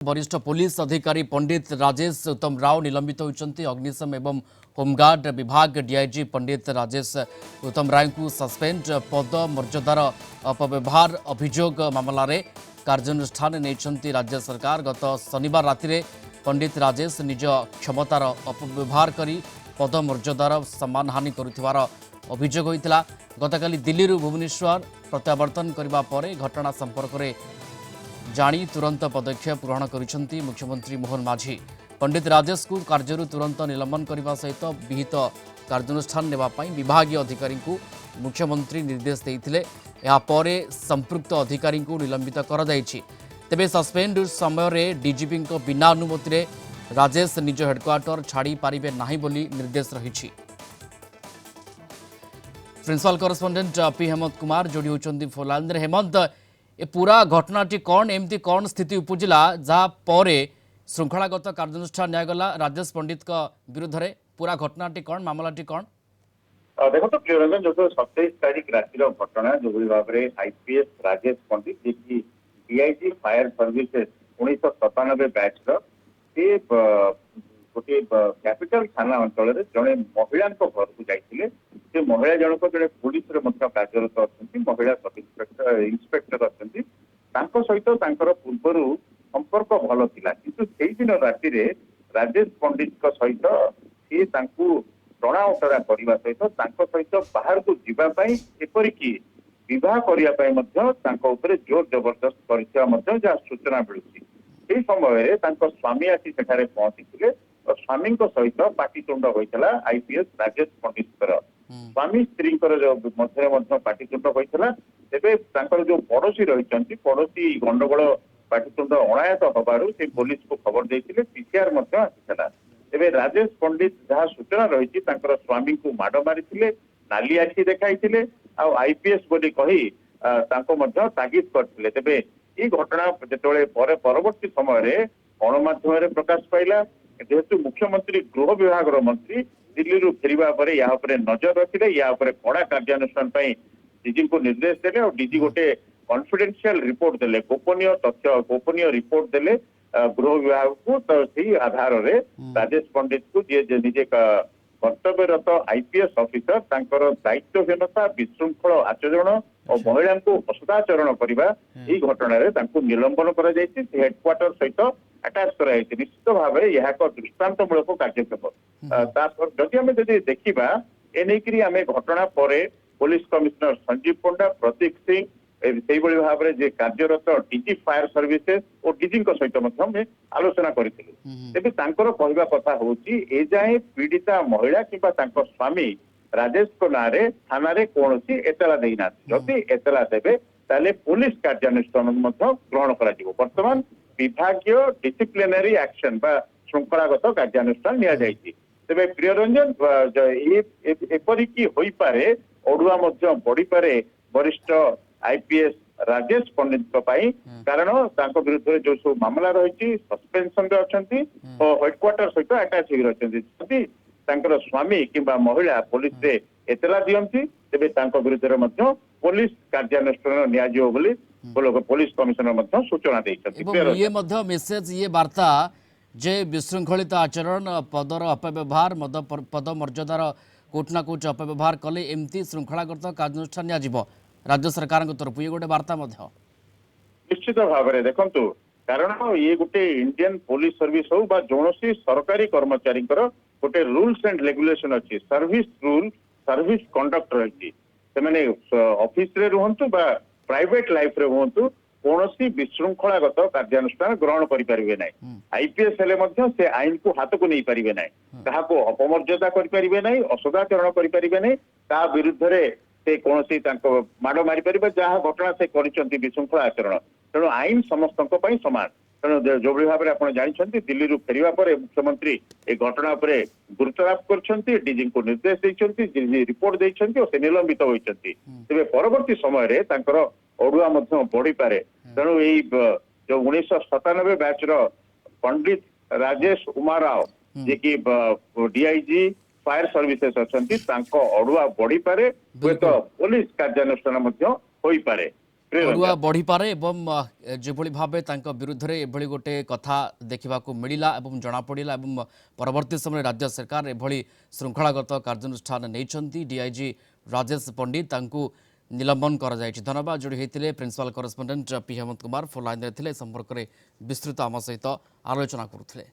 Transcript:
वरिष्ठ पुलिस अधिकारी पंडित राजेश उत्तम राव निलंबित होती अग्निशम एवं होमगार्ड विभाग डीआईजी पंडित राजेश उत्तम राय को सस्पेंड पद मर्यादार अपव्यवहार अभियोग मामलें कार्यानुष्ठान नहीं राज्य सरकार। गत शनिवार राति पंडित राजेश निज क्षमतार अपव्यवहार कर पद मर्यादार सम्मानहानि करुथिबार अभियोग होता। गतकाली दिल्ली भुवनेश्वर प्रत्यावर्तन करने पर घटना संपर्क में जानी तुरंत पदक्षेप ग्रहण करिसेंती मुख्यमंत्री मोहन माझी। पंडित राजेश को कार्य तुरंत निलंबन करने सहित विहित कार्यानुष्ठान नेबापई विभागीय अधिकारी को मुख्यमंत्री निर्देश देते। यापर संपृक्त अधिकारी को निलंबित कर तेबे सस्पेंड समय डीजीपी बिना अनुमति राजेश निज हेडक्वार्टर छाड़ी पारिबे नाही बोली निर्देश रही। Principal correspondent P Hemant Kumar जोड़ी होती फोनलाइन। हेमंत, ए पूरा घटनाटी कौन एमती कौन स्थिति उपजिला जहाँ पर श्रृंखलागत कार्यानुष्ठान निगला राजेश पंडित विरुद्ध रे पूरा घटनाटी कौन मामलाटी कौन? देखो तो प्रियरंजन जो 27 तारीख रातिर घटना जो भाव में आईपीएस राजेश पंडित जी की डीआईजी फायर सर्विसेज 1997 बैच गोटे कैपिटल थाना अंचल जड़े महिला घर को जाते महिला जनक जड़े पुलिस कार्यरत अच्छा महिला सब इन्स्पेक्टर अच्छा सहित पूर्वर संपर्क भल था किंतु से दिन राति राजेश पंडित सहित सी टणा उटरा करने सहित सहित बाहर को जीवाई एपरिक विवाह करने जोर जबरदस्त कर सूचना मिलूँ। समय स्वामी आसी सेठारे पहुंची स्वामी सहित पाटितुंड होता आईपीएस राजेश पंडित स्वामी स्त्री मध्य पाटितुंड होता। तेरे जो पड़ोशी रही पड़ोशी गंडगोल पाटितुंड अणायत हबार से पुलिस को खबर देते पीसीआर आसाला। तेरे राजेश पंडित जहाँ सूचना रही स्वामी को माड़ मारी नाली आखि देखाई आईपीएस बोली कही तागिद करते। तेरे ये घटना जो परवर्ती समय गणमाध्यम प्रकाश पाइला जेहेतु मुख्यमंत्री गृह विभाग मंत्री दिल्ली फेरवा पर या नजर रखिले या कड़ा कार्यानुष्ठान डीजी को निर्देश देले और डीजी गोटे कॉन्फिडेंशियल रिपोर्ट देले गोपनीय तथ्य गोपनीय रिपोर्ट देले गृह विभाग को। तो सी आधार में राजेश पंडित को जी निजे कर्तव्यरत आईपीएस ऑफिसर दायित्वहीनता विशृंखल आचरण और महिला को असदाचरण करने घटन निलंबन कर हेडक्वार्टर सहित अटैच कर निश्चित भाव यह दृष्टांतमूलक कार्यक्रम जदि देखा एने आम घटना पर पुलिस कमिश्नर संजीव पंडा प्रतीक सिंह से भाव में कार्यरत डीजी फायर सर्विसेज और डीजी सहित आलोचना करते। तेज कहवा कथा हूँ ए जाए पीड़िता महिला कि स्वामी राजेश को नाँ थाना कौन एतला देना जदि एतला देवे ताले पुलिस कार्यानुष्ठान ग्रहण कर बर्तमान विभागीय डिसिप्लिनरी एक्शन बा श्रृंखलागत कार्यानुष्ठान तेरे प्रियरंजन एपरिक होई पारे अड़ुआ बढ़ी पारे वरिष्ठ आईपीएस राजेश पंडित कारण विरुद्ध जो सब मामला रही सस्पेंशन अच्छा हेडक्वार्टर सहित अटैच हो स्वामी कि महिला पुलिस रे एतला दियंती तेबे विरुद्ध पुलिस कार्यानुष्ठान निया पुलिस कमिश्नर सूचना ये मेसेज ये वार्ता जे विशृंखलित आचरण पदर अपव्यवहार पद मर्यादार कोटना कोट अपव्यवहार कले एमती श्रृंखलागत कार्यानुष्ठान निया राज्य सरकार तरफ ये गोटे वार्ता निश्चित भाव में देखु कारण ये गोटे इंडियन पुलिस सर्विस हो जो सरकारी कर्मचारी गोटे रूल्स एंड रेगुलेशन अच्छी सर्विस रूल सर्विस कंडक्ट रही ऑफिस रे रुहंतु बा प्राइवेट लाइफ रे रुहंतु कौन विशृंखलागत कार्यानुष्ठान ग्रहण करें ना। आईपीएस हेले से आईन को हाथ को नहीं पारे ना क्या अपमर्यादा करें ना असदाचरण करें ना विरुद्ध से कौन माड़ मारी पारे जहाँ घटना से विशृंखला आचरण तेणु आईन समस्त सामान तेणु जो भाव में आप जानते दिल्ली फेरवा पर मुख्यमंत्री ए घटना पर गुरुत्वारोप कर डीजी को निर्देश देती रिपोर्ट देते और से निलंबित होती। तेज परवर्ती समय अड़ुआ बढ़ी पारे तेणु यही जो 1997 बैच पंडित राजेश उमाराव जे कि डीआईजी फायर सर्विसेज अच्छा अड़ुआ बढ़ी पारे हूँ पुलिस कार्यानुष्ठान हो पारे। ଅଡୁଆ ବଢ଼ିପାରେ ଏବଂ ଯେଭଳି ଭାବେ ତାଙ୍କ ବିରୁଦ୍ଧରେ ଏଭଳି ଗୋଟେ କଥା ଦେଖିବାକୁ ମିଳିଲା ଏବଂ ଜଣାପଡ଼ିଲା ଏବଂ ପରବର୍ତ୍ତୀ ସମୟରେ ରାଜ୍ୟ ସରକାର ଏଭଳି ଶୃଙ୍ଖଳାଗତ କାର୍ଯ୍ୟାନୁଷ୍ଠାନ ନେଇଛନ୍ତି। ଡିଆଇଜି ରାଜେଶ ପଣ୍ଡିତ ତାଙ୍କୁ ନିଲମ୍ବନ କରାଯାଇଛି। ଧନ୍ୟବାଦ। ଯୋଡ଼ି ହୋଇଥିଲେ ପ୍ରିନ୍ସିପାଲ କରେସ୍ପଣ୍ଡେଣ୍ଟ ପି ହେମନ୍ତ କୁମାର ଫୋନ୍ ଲାଇନ୍ରେ ଥିଲେ। ସମ୍ପର୍କରେ ବିସ୍ତୃତ ଆମ ସହିତ ଆଲୋଚନା କରୁଥିଲେ।